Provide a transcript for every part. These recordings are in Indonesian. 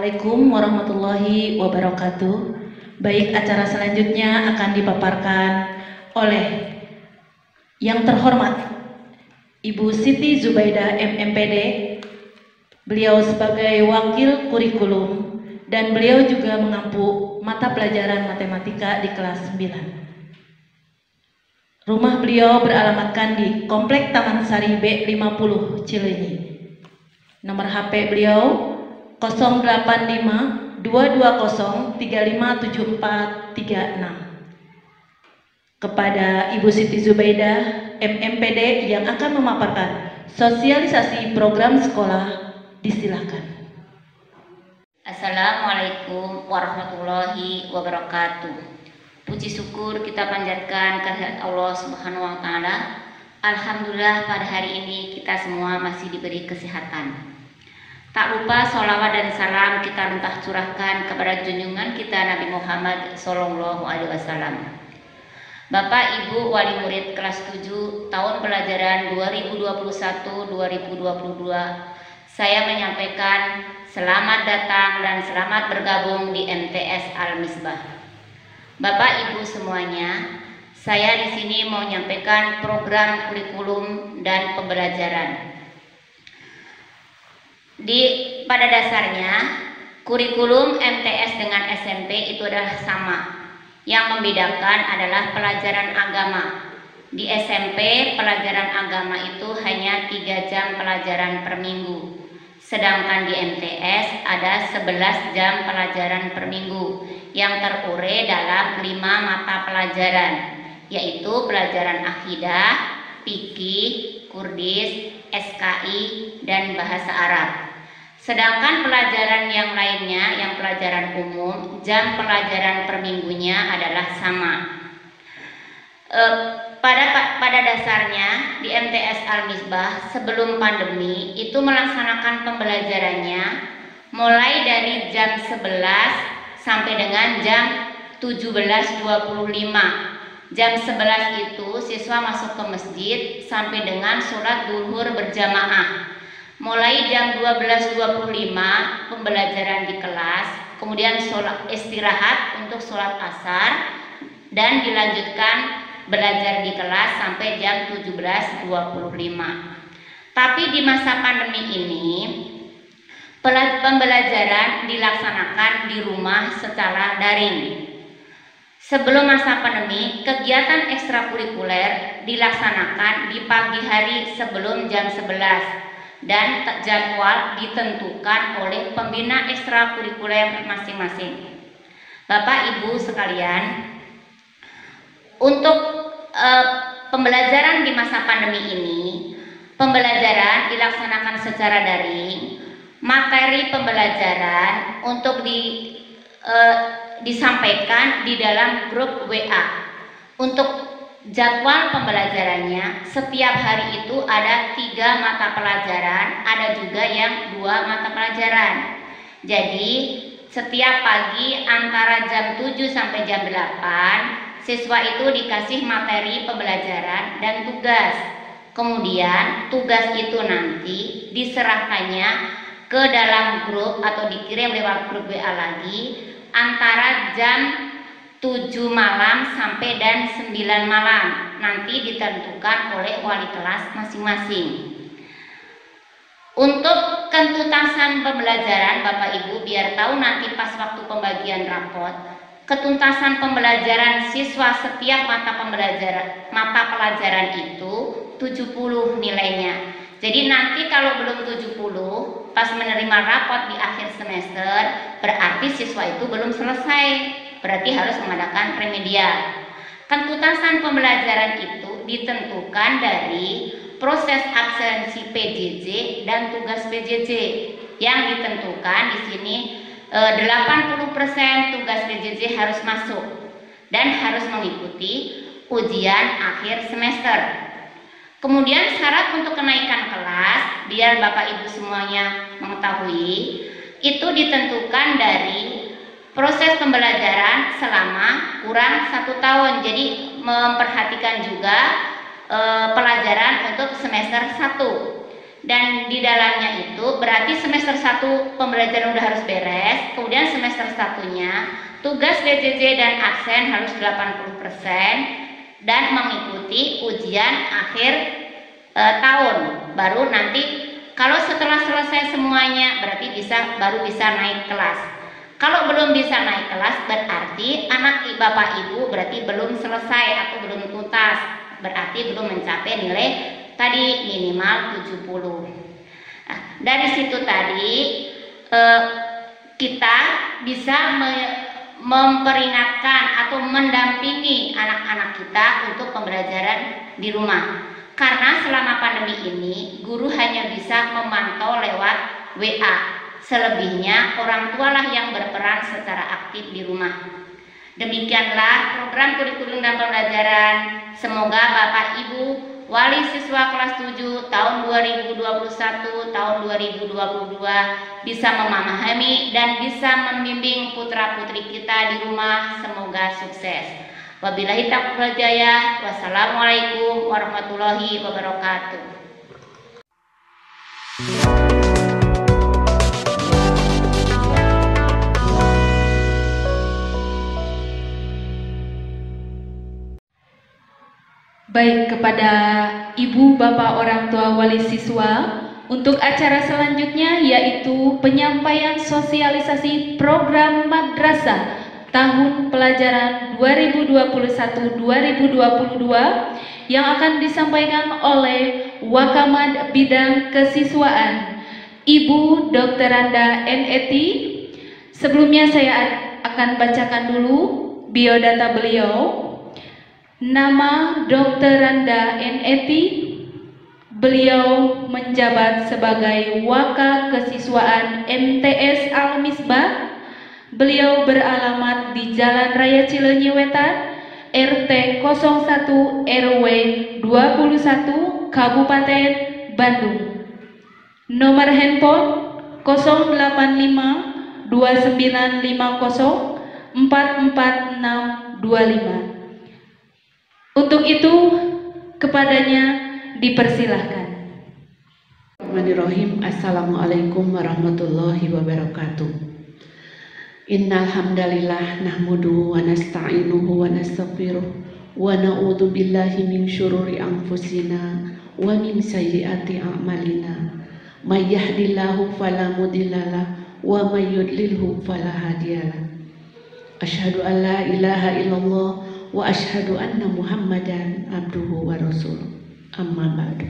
Assalamualaikum warahmatullahi wabarakatuh. Baik, acara selanjutnya akan dipaparkan oleh yang terhormat Ibu Siti Zubaidah MMPD. Beliau sebagai wakil kurikulum dan beliau juga mengampu mata pelajaran matematika di kelas 9. Rumah beliau beralamatkan di Komplek Taman Sari B50 Cileunyi. Nomor HP beliau 085 220 357436. Kepada Ibu Siti Zubaidah MMPD yang akan memaparkan sosialisasi program sekolah, disilakan. Assalamualaikum warahmatullahi wabarakatuh. Puji syukur kita panjatkan kehadirat Allah Subhanahu wa taala. Alhamdulillah pada hari ini kita semua masih diberi kesehatan. Tak lupa sholawat dan salam kita limpah curahkan kepada junjungan kita Nabi Muhammad SAW. Bapak Ibu wali murid kelas 7 tahun pelajaran 2021-2022, saya menyampaikan selamat datang dan selamat bergabung di MTS Al-Misbah. Bapak Ibu semuanya, saya di sini mau menyampaikan program kurikulum dan pembelajaran. Pada dasarnya, kurikulum MTS dengan SMP itu adalah sama. Yang membedakan adalah pelajaran agama. Di SMP, pelajaran agama itu hanya 3 jam pelajaran per minggu. Sedangkan di MTS ada 11 jam pelajaran per minggu yang terurai dalam 5 mata pelajaran, yaitu pelajaran akidah, fikih, Kurdis, SKI, dan bahasa Arab. Sedangkan pelajaran yang lainnya, yang pelajaran umum, jam pelajaran per minggunya adalah sama. Pada dasarnya di MTS Al-Misbah sebelum pandemi itu melaksanakan pembelajarannya mulai dari jam 11 sampai dengan jam 17.25. Jam 11 itu siswa masuk ke masjid sampai dengan sholat duhur berjamaah. Mulai jam 12.25 pembelajaran di kelas, kemudian sholat istirahat untuk sholat asar, dan dilanjutkan belajar di kelas sampai jam 17.25. Tapi di masa pandemi ini pembelajaran dilaksanakan di rumah secara daring. Sebelum masa pandemi, kegiatan ekstrakurikuler dilaksanakan di pagi hari sebelum jam 11 dan jadwal ditentukan oleh pembina ekstrakurikuler masing-masing. Bapak Ibu sekalian, untuk pembelajaran di masa pandemi ini, pembelajaran dilaksanakan secara daring. Materi pembelajaran untuk disampaikan di dalam grup WA. Untuk jadwal pembelajarannya, setiap hari itu ada 3 mata pelajaran, ada juga yang 2 mata pelajaran. Jadi setiap pagi antara jam 7 sampai jam 8 siswa itu dikasih materi pembelajaran dan tugas. Kemudian tugas itu nanti diserahkannya ke dalam grup atau dikirim lewat grup WA lagi antara jam 7 malam sampai dan 9 malam. Nanti ditentukan oleh wali kelas masing-masing. Untuk ketuntasan pembelajaran, Bapak Ibu biar tahu nanti pas waktu pembagian rapot, ketuntasan pembelajaran siswa setiap mata pelajaran itu 70 nilainya. Jadi nanti kalau belum 70 pas menerima rapot di akhir semester, berarti siswa itu belum selesai, berarti harus mengadakan remedial. Ketuntasan pembelajaran itu ditentukan dari proses absensi PJJ dan tugas PJJ yang ditentukan di sini. 80% tugas PJJ harus masuk dan harus mengikuti ujian akhir semester. Kemudian syarat untuk kenaikan kelas, biar Bapak Ibu semuanya mengetahui, itu ditentukan dari proses pembelajaran selama kurang 1 tahun. Jadi memperhatikan juga pelajaran untuk semester 1. Dan di dalamnya itu berarti semester 1 pembelajaran udah harus beres, kemudian semester 1-nya tugas DJJ dan absen harus 80% dan mengikuti ujian akhir tahun. Baru nanti kalau setelah selesai semuanya berarti baru bisa naik kelas. Kalau belum bisa naik kelas berarti anak bapak ibu berarti belum selesai atau belum tuntas, berarti belum mencapai nilai tadi minimal 70. Nah, dari situ tadi kita bisa memperingatkan atau mendampingi anak-anak kita untuk pembelajaran di rumah. Karena selama pandemi ini guru hanya bisa memantau lewat WA. Selebihnya orang tualah yang berperan secara aktif di rumah. Demikianlah program kurikulum dan pembelajaran. Semoga Bapak Ibu wali siswa kelas 7 tahun 2021 tahun 2022 bisa memahami dan bisa membimbing putra-putri kita di rumah. Semoga sukses. Wabillahi taufiq wal hidayah. Wassalamualaikum warahmatullahi wabarakatuh. Baik, kepada Ibu Bapak orang tua wali siswa, untuk acara selanjutnya yaitu penyampaian sosialisasi program madrasah tahun pelajaran 2021-2022 yang akan disampaikan oleh Wakamat Bidang Kesiswaan Ibu Dr. Randa NET. Sebelumnya saya akan bacakan dulu biodata beliau. Nama Dr. Randa NET, beliau menjabat sebagai Waka Kesiswaan MTS Al-Misbah. Beliau beralamat di Jalan Raya Cileunyi Wetan, RT 01 RW 21, Kabupaten Bandung. Nomor handphone 085 2950 44625. Untuk itu kepadanya dipersilahkan. Bismillahirrahmanirrahim. Assalamualaikum warahmatullahi wabarakatuh. Innal hamdalillah nahmaduhu wa nasta'inuhu wa nastaghfiruh wa na'udzu billahi min syururi anfusina wa min sayyiati a'malina. May yahdihillahu fala mudhillalah wa may yudlilhu fala hadiyalah. Asyhadu an la ilaha illallah wa asyhadu anna Muhammadan abduhu wa rasuluh. Amma ba'du.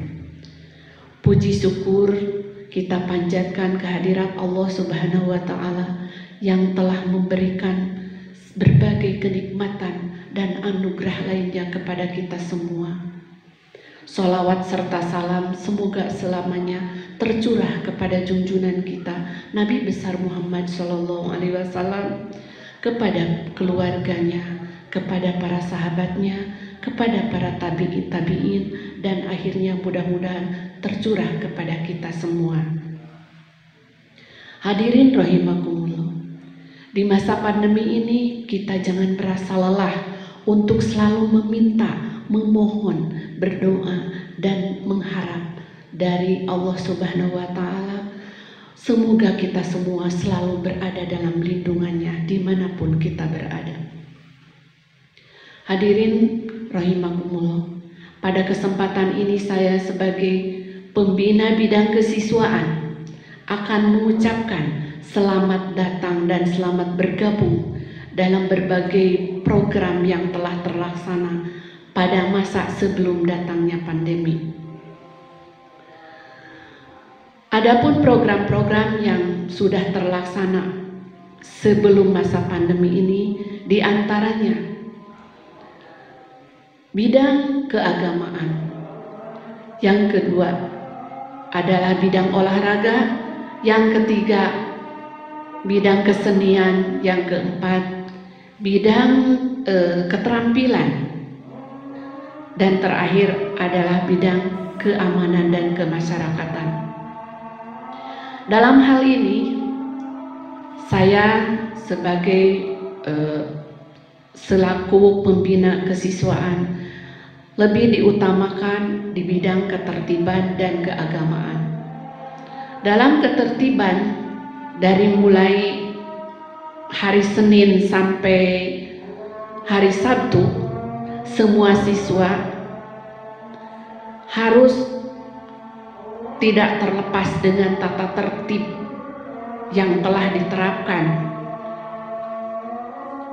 Puji syukur kita panjatkan kehadirat Allah Subhanahu wa taala yang telah memberikan berbagai kenikmatan dan anugerah lainnya kepada kita semua. Sholawat serta salam semoga selamanya tercurah kepada junjungan kita Nabi besar Muhammad Sallallahu Alaihi Wasallam, kepada keluarganya, kepada para sahabatnya, kepada para tabi'in, dan akhirnya mudah-mudahan tercurah kepada kita semua. Hadirin rahimakumullah, di masa pandemi ini kita jangan merasa lelah untuk selalu meminta, memohon, berdoa, dan mengharap dari Allah Subhanahu wa Ta'ala. Semoga kita semua selalu berada dalam lindungannya dimanapun kita berada. Hadirin rahimakumullah, pada kesempatan ini saya sebagai pembina bidang kesiswaan akan mengucapkan selamat datang dan selamat bergabung dalam berbagai program yang telah terlaksana pada masa sebelum datangnya pandemi. Adapun program-program yang sudah terlaksana sebelum masa pandemi ini, diantaranya bidang keagamaan. Yang kedua adalah bidang olahraga. Yang ketiga bidang kesenian. Yang keempat bidang keterampilan. Dan terakhir adalah bidang keamanan dan kemasyarakatan. Dalam hal ini saya sebagai selaku pembina kesiswaan lebih diutamakan di bidang ketertiban dan keagamaan. Dalam ketertiban dari mulai hari Senin sampai hari Sabtu, semua siswa harus tidak terlepas dengan tata tertib yang telah diterapkan.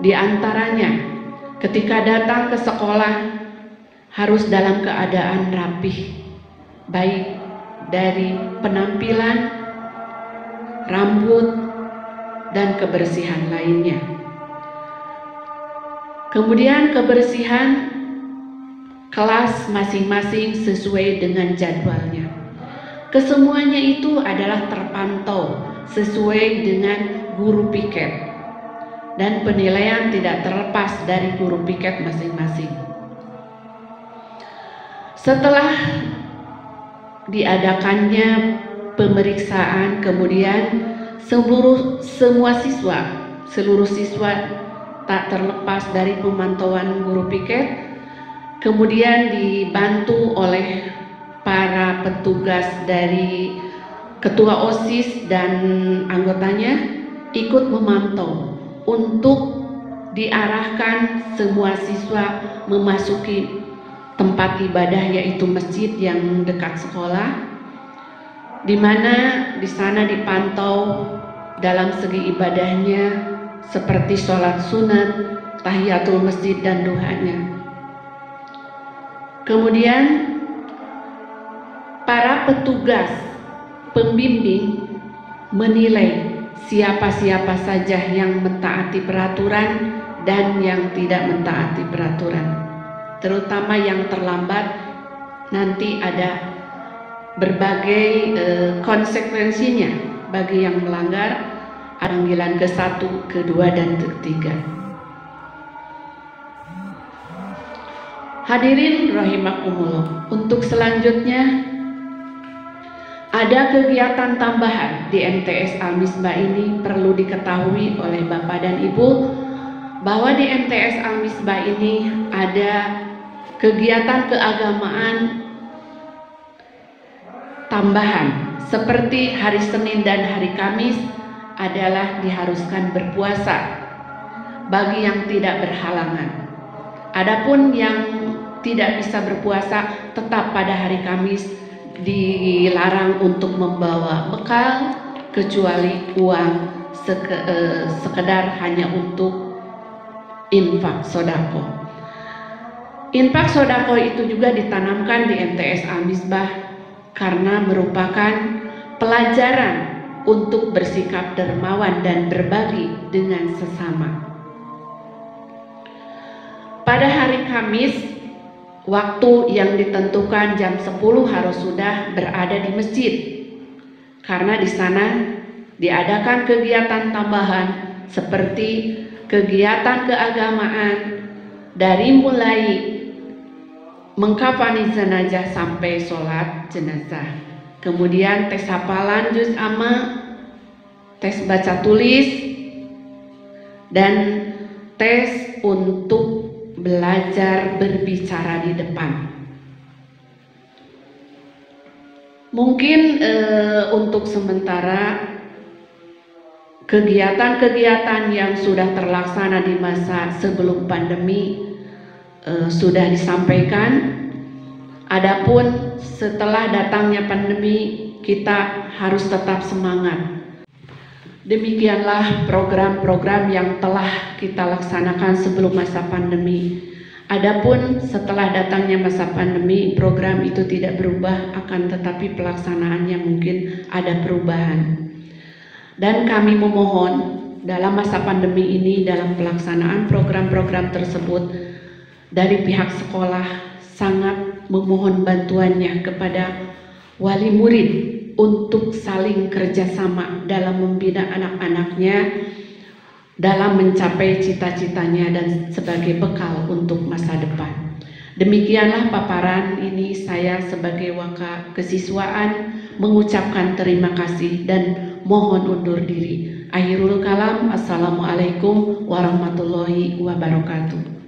Di antaranya, ketika datang ke sekolah harus dalam keadaan rapih, baik dari penampilan, rambut, dan kebersihan lainnya. Kemudian kebersihan kelas masing-masing sesuai dengan jadwalnya. Kesemuanya itu adalah terpantau sesuai dengan guru piket, dan penilaian tidak terlepas dari guru piket masing-masing. Setelah diadakannya pemeriksaan, kemudian seluruh siswa tak terlepas dari pemantauan guru piket, kemudian dibantu oleh para petugas dari ketua OSIS dan anggotanya ikut memantau untuk diarahkan semua siswa memasuki tempat ibadah, yaitu masjid yang dekat sekolah, di mana di sana dipantau dalam segi ibadahnya seperti sholat sunat, tahiyatul masjid, dan duhanya. Kemudian para petugas pembimbing menilai siapa-siapa saja yang mentaati peraturan dan yang tidak mentaati peraturan. Terutama yang terlambat, nanti ada berbagai konsekuensinya bagi yang melanggar, panggilan ke-1, ke-2, dan ke-3. Hadirin rahimakumullah, untuk selanjutnya ada kegiatan tambahan di MTS Al-Misbah ini. Perlu diketahui oleh Bapak dan Ibu bahwa di MTS Al-Misbah ini ada kegiatan keagamaan tambahan, seperti hari Senin dan hari Kamis adalah diharuskan berpuasa bagi yang tidak berhalangan. Adapun yang tidak bisa berpuasa, tetap pada hari Kamis dilarang untuk membawa bekal kecuali uang sekedar hanya untuk infak sodako. Infak sodako itu juga ditanamkan di MTS Al-Misbah karena merupakan pelajaran untuk bersikap dermawan dan berbagi dengan sesama. Pada hari Kamis, waktu yang ditentukan jam 10 harus sudah berada di masjid, karena di sana diadakan kegiatan tambahan seperti kegiatan keagamaan dari mulai mengkafani jenazah sampai sholat jenazah, kemudian tes hafalan juz amma, tes baca tulis, dan tes untuk belajar berbicara di depan. Mungkin untuk sementara kegiatan-kegiatan yang sudah terlaksana di masa sebelum pandemi sudah disampaikan. Adapun setelah datangnya pandemi, kita harus tetap semangat. Demikianlah program-program yang telah kita laksanakan sebelum masa pandemi. Adapun setelah datangnya masa pandemi, program itu tidak berubah, akan tetapi pelaksanaannya mungkin ada perubahan. Dan kami memohon dalam masa pandemi ini, dalam pelaksanaan program-program tersebut, dari pihak sekolah sangat memohon bantuannya kepada wali murid untuk saling kerjasama dalam membina anak-anaknya dalam mencapai cita-citanya dan sebagai bekal untuk masa depan. Demikianlah paparan ini, saya sebagai wakil kesiswaan mengucapkan terima kasih dan mohon undur diri. Akhirul kalam, assalamualaikum warahmatullahi wabarakatuh.